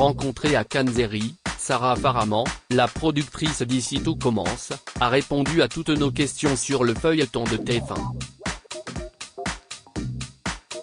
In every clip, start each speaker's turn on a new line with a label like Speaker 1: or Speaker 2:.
Speaker 1: rencontrée à Kanzeri, Sarah Faraman, la productrice d'Ici Tout Commence, a répondu à toutes nos questions sur le feuilleton de TF1.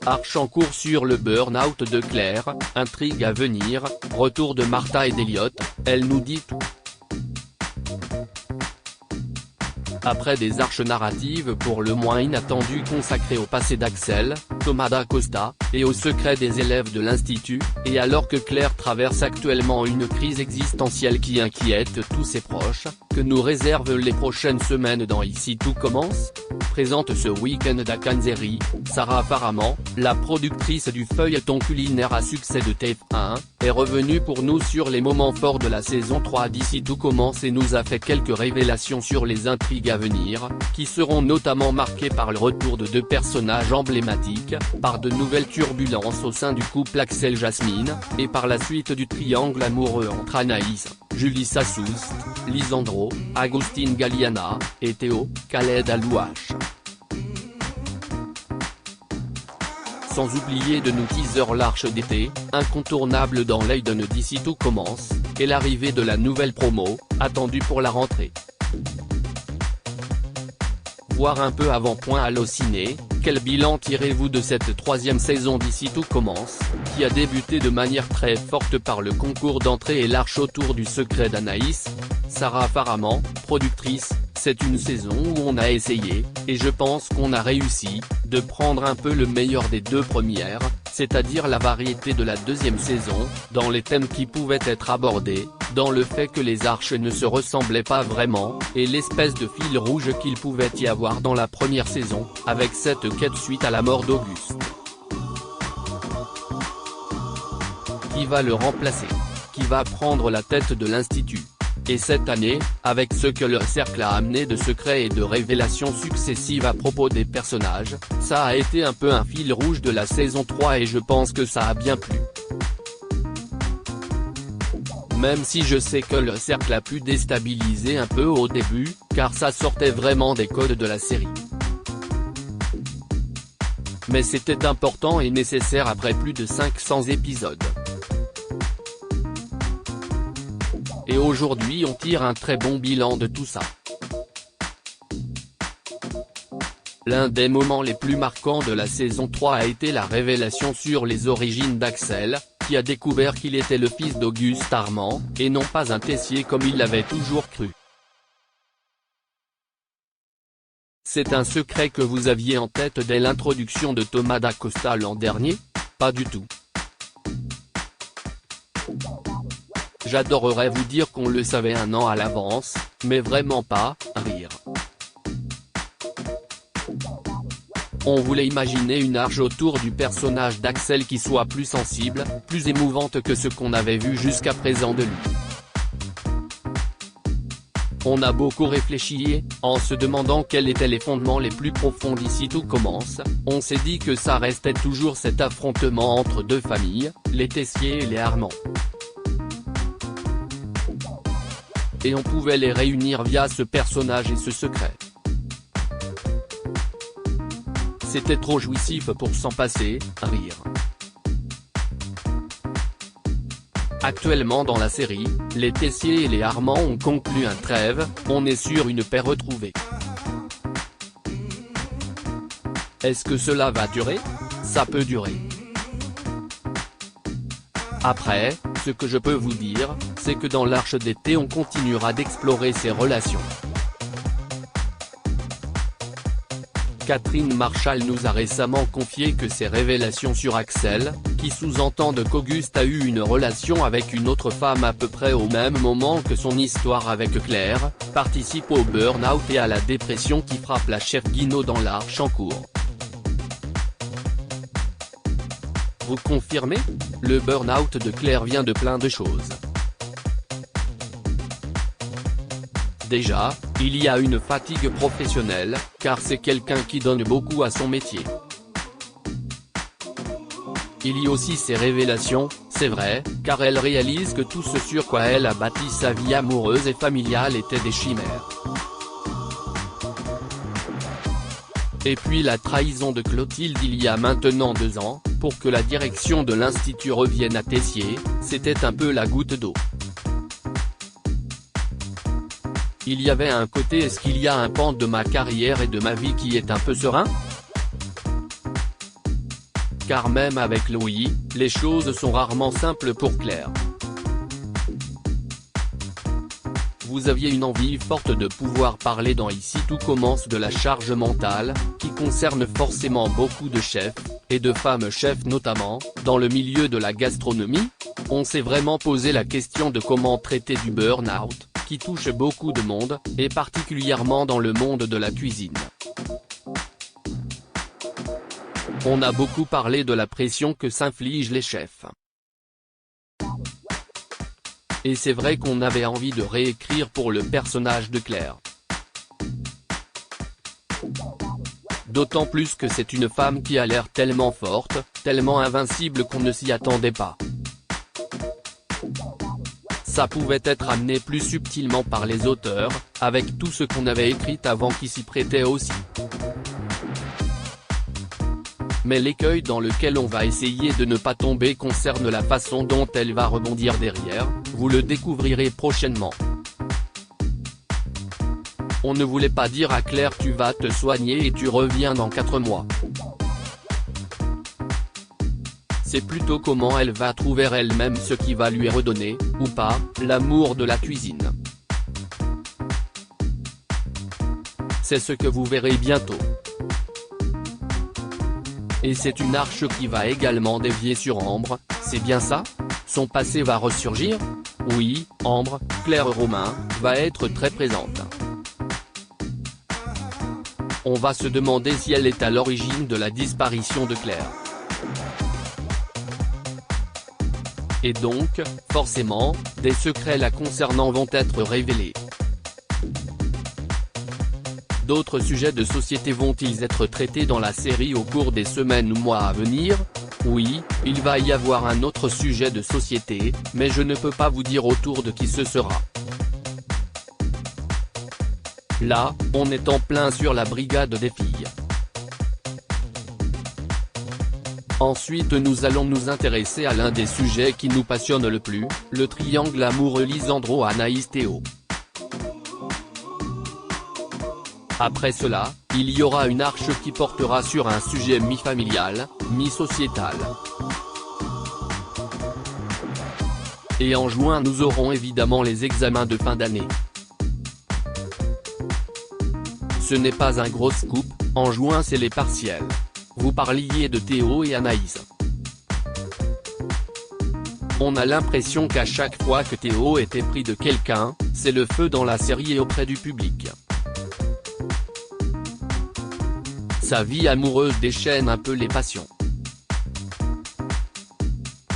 Speaker 1: Arche en cours sur le burn-out de Claire, intrigue à venir, retour de Martha et d'Eliott, elle nous dit tout. Après des arches narratives pour le moins inattendues consacrées au passé d'Axel, Thomas DaCosta, et aux secrets des élèves de l'Institut, et alors que Claire traverse actuellement une crise existentielle qui inquiète tous ses proches, que nous réservent les prochaines semaines dans Ici Tout Commence ? Présente ce week-end à Kanzeri, Sarah Faraman, la productrice du feuilleton culinaire à succès de TF1, est revenue pour nous sur les moments forts de la saison 3 d'Ici Tout Commence et nous a fait quelques révélations sur les intrigues à venir, qui seront notamment marquées par le retour de deux personnages emblématiques, par de nouvelles turbulences au sein du couple Axel-Jasmine, et par la suite du triangle amoureux entre Anaïs, Julie Sassoust, Lisandro, Agustin Galliana, et Théo, Khaled Alouache. Sans oublier de nous teaser l'arche d'été, incontournable dans l'œil de d'Ici Tout Commence, et l'arrivée de la nouvelle promo, attendue pour la rentrée. Voir un peu avant-point Allociné, quel bilan tirez-vous de cette troisième saison d'Ici Tout Commence, qui a débuté de manière très forte par le concours d'entrée et l'arche autour du secret d'Anaïs ? Sarah Faraman, productrice, c'est une saison où on a essayé, et je pense qu'on a réussi, de prendre un peu le meilleur des deux premières, c'est-à-dire la variété de la deuxième saison, dans les thèmes qui pouvaient être abordés, dans le fait que les arches ne se ressemblaient pas vraiment, et l'espèce de fil rouge qu'il pouvait y avoir dans la première saison, avec cette quête suite à la mort d'Auguste. Qui va le remplacer ? Qui va prendre la tête de l'Institut ? Et cette année, avec ce que le cercle a amené de secrets et de révélations successives à propos des personnages, ça a été un peu un fil rouge de la saison 3 et je pense que ça a bien plu. Même si je sais que le cercle a pu déstabiliser un peu au début, car ça sortait vraiment des codes de la série. Mais c'était important et nécessaire après plus de 500 épisodes. Et aujourd'hui on tire un très bon bilan de tout ça. L'un des moments les plus marquants de la saison 3 a été la révélation sur les origines d'Axel, qui a découvert qu'il était le fils d'Auguste Armand, et non pas un Tessier comme il l'avait toujours cru. C'est un secret que vous aviez en tête dès l'introduction de Thomas DaCosta l'an dernier ? Pas du tout. J'adorerais vous dire qu'on le savait un an à l'avance, mais vraiment pas, rire. On voulait imaginer une arche autour du personnage d'Axel qui soit plus sensible, plus émouvante que ce qu'on avait vu jusqu'à présent de lui. On a beaucoup réfléchi et, en se demandant quels étaient les fondements les plus profonds d'Ici Tout Commence, on s'est dit que ça restait toujours cet affrontement entre deux familles, les Tessier et les Armand. Et on pouvait les réunir via ce personnage et ce secret. C'était trop jouissif pour s'en passer, rire. Actuellement dans la série, les Tessier et les Armand ont conclu un trêve, on est sur une paix retrouvée. Est-ce que cela va durer ? Ça peut durer. Après, ce que je peux vous dire, c'est que dans l'Arche d'été on continuera d'explorer ces relations. Catherine Marshall nous a récemment confié que ces révélations sur Axel, qui sous-entendent qu'Auguste a eu une relation avec une autre femme à peu près au même moment que son histoire avec Claire, participent au burn-out et à la dépression qui frappe la chef Guino dans l'Arche en cours. Vous confirmez ? Le burn-out de Claire vient de plein de choses. Déjà, il y a une fatigue professionnelle, car c'est quelqu'un qui donne beaucoup à son métier. Il y a aussi ces révélations, c'est vrai, car elle réalise que tout ce sur quoi elle a bâti sa vie amoureuse et familiale était des chimères. Et puis la trahison de Clotilde il y a maintenant 2 ans, Pour que la direction de l'Institut revienne à Tessier, c'était un peu la goutte d'eau. Il y avait un côté est-ce qu'il y a un pan de ma carrière et de ma vie qui est un peu serein ? Car même avec Louis, les choses sont rarement simples pour Claire. Vous aviez une envie forte de pouvoir parler dans Ici tout commence de la charge mentale, qui concerne forcément beaucoup de chefs, et de femmes chefs notamment, dans le milieu de la gastronomie. On s'est vraiment posé la question de comment traiter du burn-out, qui touche beaucoup de monde, et particulièrement dans le monde de la cuisine. On a beaucoup parlé de la pression que s'infligent les chefs. Et c'est vrai qu'on avait envie de réécrire pour le personnage de Claire. D'autant plus que c'est une femme qui a l'air tellement forte, tellement invincible qu'on ne s'y attendait pas. Ça pouvait être amené plus subtilement par les auteurs, avec tout ce qu'on avait écrit avant qui s'y prêtait aussi. Mais l'écueil dans lequel on va essayer de ne pas tomber concerne la façon dont elle va rebondir derrière, vous le découvrirez prochainement. On ne voulait pas dire à Claire tu vas te soigner et tu reviens dans 4 mois. C'est plutôt comment elle va trouver elle-même ce qui va lui redonner, ou pas, l'amour de la cuisine. C'est ce que vous verrez bientôt. Et c'est une arche qui va également dévier sur Ambre, c'est bien ça ? Son passé va ressurgir ? Oui, Ambre, Claire Romain, va être très présente. On va se demander si elle est à l'origine de la disparition de Claire. Et donc, forcément, des secrets la concernant vont être révélés. D'autres sujets de société vont-ils être traités dans la série au cours des semaines ou mois à venir ? Oui, il va y avoir un autre sujet de société, mais je ne peux pas vous dire autour de qui ce sera. Là, on est en plein sur la brigade des filles. Ensuite nous allons nous intéresser à l'un des sujets qui nous passionne le plus, le triangle amoureux Lisandro Anaïs Théo. Après cela, il y aura une arche qui portera sur un sujet mi-familial, mi-sociétal. Et en juin nous aurons évidemment les examens de fin d'année. Ce n'est pas un gros scoop, en juin c'est les partiels. Vous parliez de Théo et Anaïs. On a l'impression qu'à chaque fois que Théo est épris de quelqu'un, c'est le feu dans la série et auprès du public. Sa vie amoureuse déchaîne un peu les passions.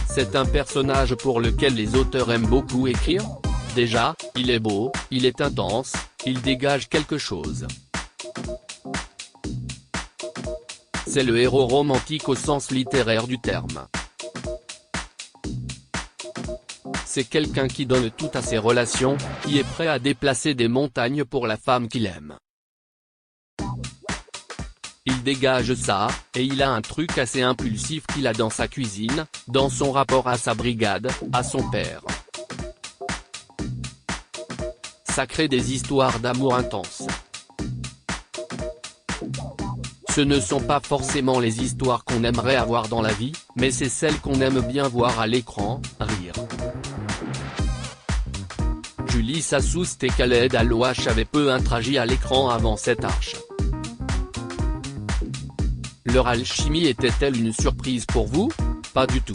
Speaker 1: C'est un personnage pour lequel les auteurs aiment beaucoup écrire. Déjà, il est beau, il est intense, il dégage quelque chose. C'est le héros romantique au sens littéraire du terme. C'est quelqu'un qui donne tout à ses relations, qui est prêt à déplacer des montagnes pour la femme qu'il aime. Il dégage ça, et il a un truc assez impulsif qu'il a dans sa cuisine, dans son rapport à sa brigade, à son père. Ça crée des histoires d'amour intenses. Ce ne sont pas forcément les histoires qu'on aimerait avoir dans la vie, mais c'est celles qu'on aime bien voir à l'écran, rire. Julie Sassoust et Khaled Alouache avaient peu interagi à l'écran avant cette arche. Leur alchimie était-elle une surprise pour vous ? Pas du tout.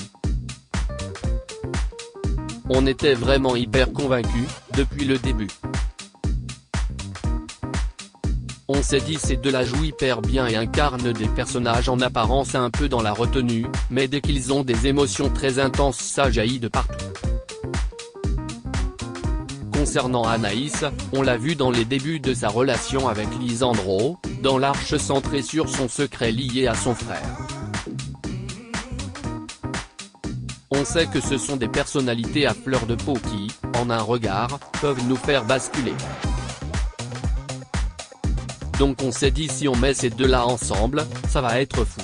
Speaker 1: On était vraiment hyper convaincus, depuis le début. On s'est dit ces deux-là jouent hyper bien et incarnent des personnages en apparence un peu dans la retenue, mais dès qu'ils ont des émotions très intenses ça jaillit de partout. Concernant Anaïs, on l'a vu dans les débuts de sa relation avec Lisandro, dans l'arche centrée sur son secret lié à son frère. On sait que ce sont des personnalités à fleur de peau qui, en un regard, peuvent nous faire basculer. Donc on s'est dit si on met ces deux-là ensemble, ça va être fou.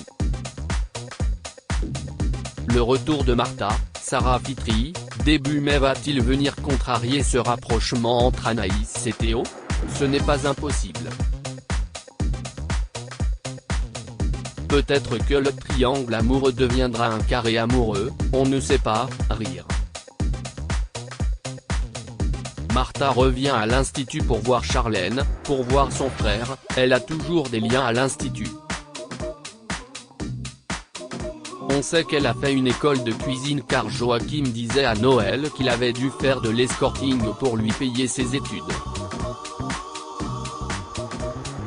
Speaker 1: Le retour de Martha, Sarah Fitri, début mai va-t-il venir contrarier ce rapprochement entre Anaïs et Théo? Ce n'est pas impossible. Peut-être que le triangle amoureux deviendra un carré amoureux, on ne sait pas, rire. Martha revient à l'Institut pour voir Charlène, pour voir son frère, elle a toujours des liens à l'Institut. On sait qu'elle a fait une école de cuisine car Joachim disait à Noël qu'il avait dû faire de l'escorting pour lui payer ses études.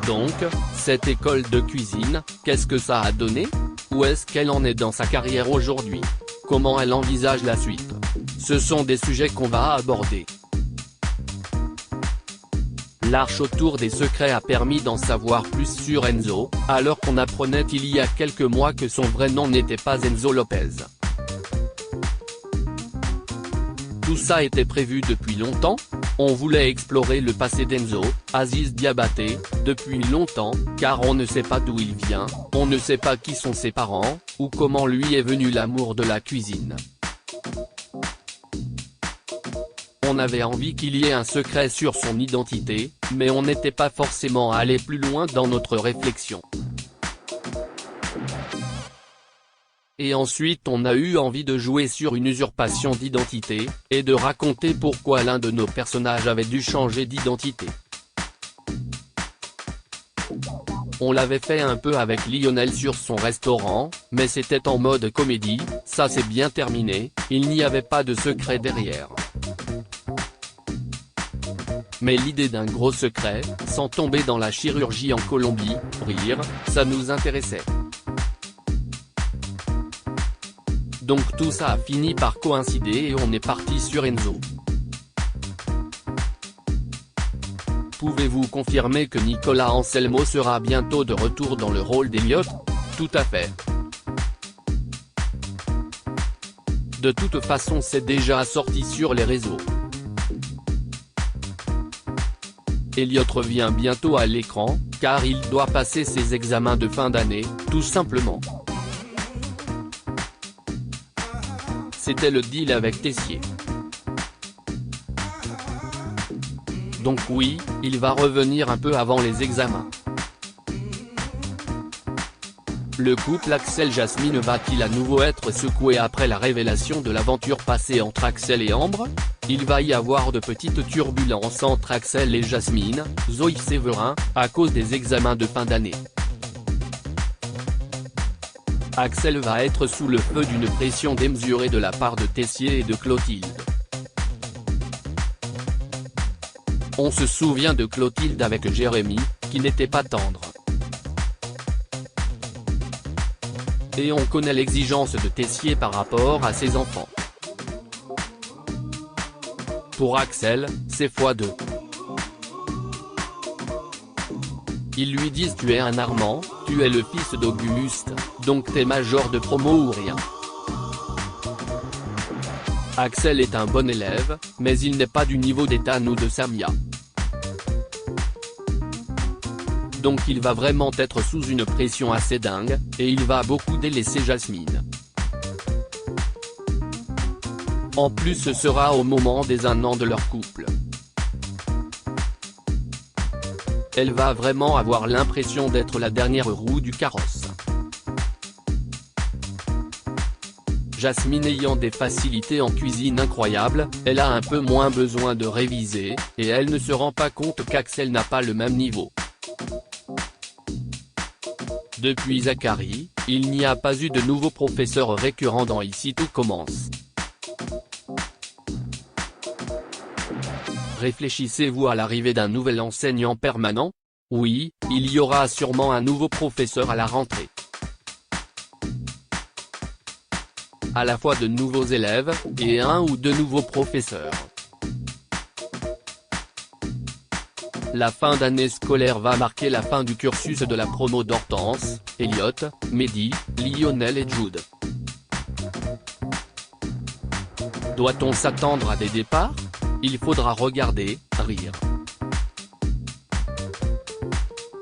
Speaker 1: Donc, cette école de cuisine, qu'est-ce que ça a donné? Où est-ce qu'elle en est dans sa carrière aujourd'hui? Comment elle envisage la suite? Ce sont des sujets qu'on va aborder. L'arche autour des secrets a permis d'en savoir plus sur Enzo, alors qu'on apprenait il y a quelques mois que son vrai nom n'était pas Enzo Lopez. Tout ça était prévu depuis longtemps? On voulait explorer le passé d'Enzo, Aziz Diabaté, depuis longtemps, car on ne sait pas d'où il vient, on ne sait pas qui sont ses parents, ou comment lui est venu l'amour de la cuisine. On avait envie qu'il y ait un secret sur son identité, mais on n'était pas forcément allé plus loin dans notre réflexion. Et ensuite on a eu envie de jouer sur une usurpation d'identité, et de raconter pourquoi l'un de nos personnages avait dû changer d'identité. On l'avait fait un peu avec Lionel sur son restaurant, mais c'était en mode comédie, ça s'est bien terminé, il n'y avait pas de secret derrière. Mais l'idée d'un gros secret, sans tomber dans la chirurgie en Colombie, rire, ça nous intéressait. Donc tout ça a fini par coïncider et on est parti sur Enzo. Pouvez-vous confirmer que Nicolas Anselmo sera bientôt de retour dans le rôle d'Elliot? Tout à fait. De toute façon c'est déjà sorti sur les réseaux. Elliot revient bientôt à l'écran, car il doit passer ses examens de fin d'année, tout simplement. C'était le deal avec Tessier. Donc oui, il va revenir un peu avant les examens. Le couple Axel-Jasmine va-t-il à nouveau être secoué après la révélation de l'aventure passée entre Axel et Ambre? Il va y avoir de petites turbulences entre Axel et Jasmine, Zoe Séverin, à cause des examens de fin d'année. Axel va être sous le feu d'une pression démesurée de la part de Tessier et de Clotilde. On se souvient de Clotilde avec Jérémy, qui n'était pas tendre. Et on connaît l'exigence de Tessier par rapport à ses enfants. Pour Axel, c'est x2. Ils lui disent tu es un Armand, tu es le fils d'Auguste, donc t'es major de promo ou rien. Axel est un bon élève, mais il n'est pas du niveau d'Ethan ou de Samia. Donc il va vraiment être sous une pression assez dingue, et il va beaucoup délaisser Jasmine. En plus ce sera au moment des 1 an de leur couple. Elle va vraiment avoir l'impression d'être la dernière roue du carrosse. Jasmine ayant des facilités en cuisine incroyables, elle a un peu moins besoin de réviser, et elle ne se rend pas compte qu'Axel n'a pas le même niveau. Depuis Zachary, il n'y a pas eu de nouveau professeur récurrent dans Ici tout commence. Réfléchissez-vous à l'arrivée d'un nouvel enseignant permanent? Oui, il y aura sûrement un nouveau professeur à la rentrée. À la fois de nouveaux élèves, et 1 ou 2 nouveaux professeurs. La fin d'année scolaire va marquer la fin du cursus de la promo d'Hortense, Elliot, Mehdi, Lionel et Jude. Doit-on s'attendre à des départs? Il faudra regarder, rire.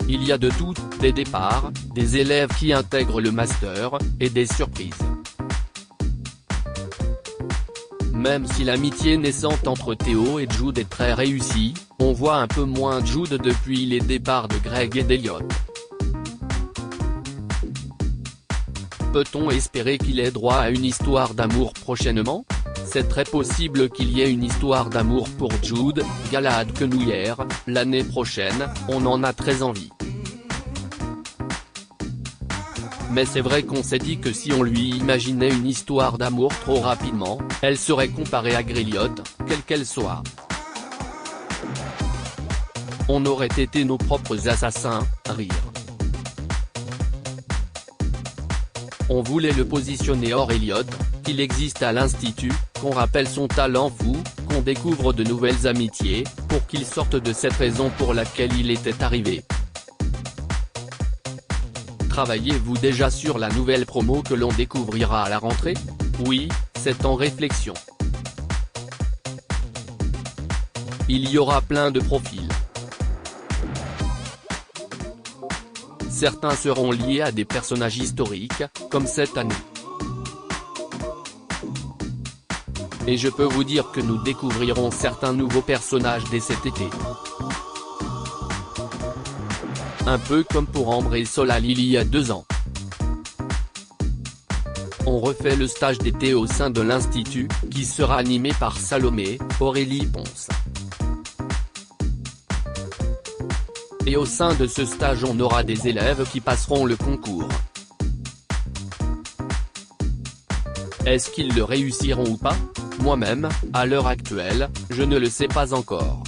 Speaker 1: Il y a de tout, des départs, des élèves qui intègrent le master, et des surprises. Même si l'amitié naissante entre Théo et Jude est très réussie, on voit un peu moins Jude depuis les départs de Greg et d'Elliot. Peut-on espérer qu'il ait droit à une histoire d'amour prochainement? C'est très possible qu'il y ait une histoire d'amour pour Jude, Galahad Quenouillère, l'année prochaine, on en a très envie. Mais c'est vrai qu'on s'est dit que si on lui imaginait une histoire d'amour trop rapidement, elle serait comparée à Greliot, quelle qu'elle soit. On aurait été nos propres assassins, rire. On voulait le positionner hors Elliot, qu'il existe à l'Institut, qu'on rappelle son talent fou, qu'on découvre de nouvelles amitiés, pour qu'il sorte de cette raison pour laquelle il était arrivé. Travaillez-vous déjà sur la nouvelle promo que l'on découvrira à la rentrée? Oui, c'est en réflexion. Il y aura plein de profils. Certains seront liés à des personnages historiques, comme cette année. Et je peux vous dire que nous découvrirons certains nouveaux personnages dès cet été. Un peu comme pour Ambre et Solal il y a 2 ans. On refait le stage d'été au sein de l'Institut, qui sera animé par Salomé, Aurélie Ponce. Et au sein de ce stage on aura des élèves qui passeront le concours. Est-ce qu'ils le réussiront ou pas? Moi-même, à l'heure actuelle, je ne le sais pas encore.